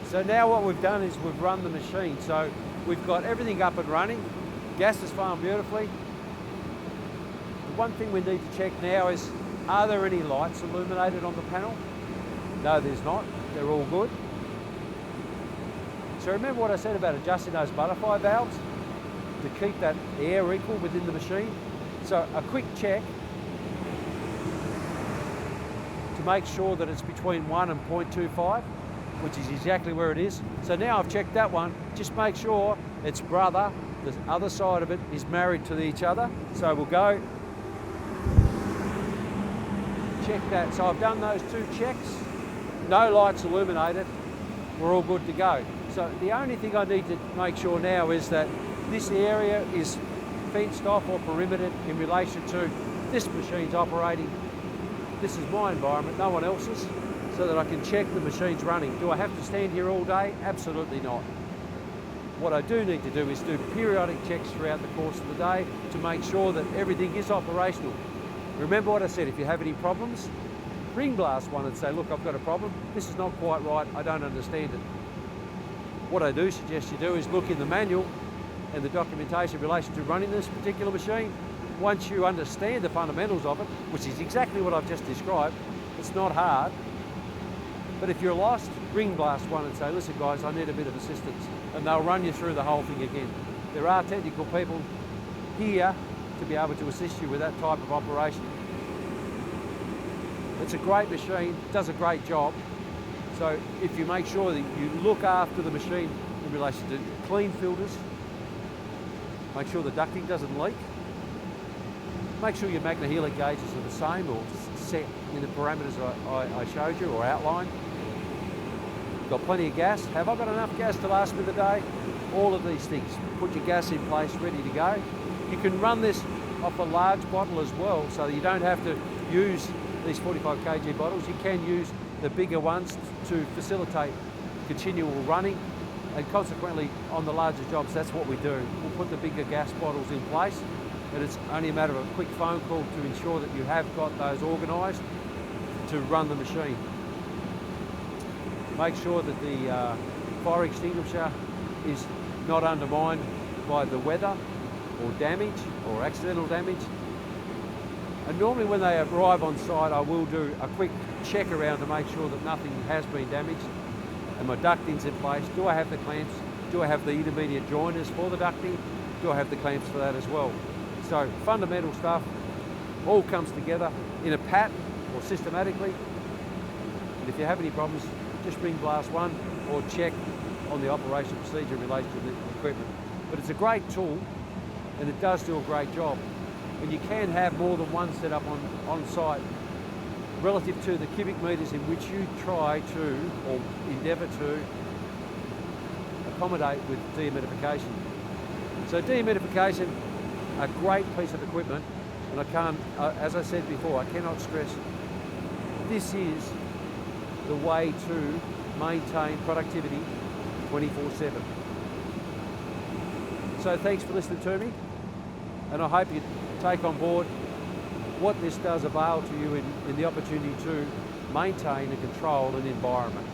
So now what we've done is we've run the machine. So we've got everything up and running. Gas is flowing beautifully. The one thing we need to check now is, are there any lights illuminated on the panel? No, there's not. They're all good. So remember what I said about adjusting those butterfly valves to keep that air equal within the machine? So a quick check to make sure that it's between 1 and 0.25, which is exactly where it is. So now I've checked that one, just make sure its brother, the other side of it, is married to each other. So we'll go check that. So I've done those 2 checks, no lights illuminated, we're all good to go. So the only thing I need to make sure now is that this area is fenced off or perimetered in relation to this machine's operating. This is my environment, no one else's, so that I can check the machine's running. Do I have to stand here all day? Absolutely not. What I do need to do is do periodic checks throughout the course of the day to make sure that everything is operational. Remember what I said, if you have any problems, ring BlastOne and say, look, I've got a problem, this is not quite right, I don't understand it. What I do suggest you do is look in the manual and the documentation in relation to running this particular machine. Once you understand the fundamentals of it, which is exactly what I've just described, it's not hard. But if you're lost, ring BlastOne and say, listen guys, I need a bit of assistance. And they'll run you through the whole thing again. There are technical people here to be able to assist you with that type of operation. It's a great machine, does a great job. So if you make sure that you look after the machine in relation to clean filters, make sure the ducting doesn't leak, make sure your magnehelic gauges are the same or set in the parameters I showed you or outlined. Got plenty of gas. Have I got enough gas to last me the day? All of these things. Put your gas in place, ready to go. You can run this off a large bottle as well, so that you don't have to use these 45 kg bottles. You can use the bigger ones to facilitate continual running, and consequently on the larger jobs that's what we do. We'll put the bigger gas bottles in place, and it's only a matter of a quick phone call to ensure that you have got those organised to run the machine. Make sure that the fire extinguisher is not undermined by the weather or damage or accidental damage. And normally when they arrive on site, I will do a quick check around to make sure that nothing has been damaged and my ducting's in place. Do I have the clamps? Do I have the intermediate joiners for the ducting? Do I have the clamps for that as well? So fundamental stuff all comes together in a pat or systematically. And if you have any problems, just ring BlastOne or check on the operation procedure in relation to the equipment. But it's a great tool and it does do a great job. And you can have more than one setup on site relative to the cubic metres in which you try to or endeavour to accommodate with dehumidification. So dehumidification, a great piece of equipment, and I can't, as I said before, I cannot stress, this is the way to maintain productivity 24/7. So thanks for listening to me, and I hope you take on board what this does avail to you in the opportunity to maintain and control an environment.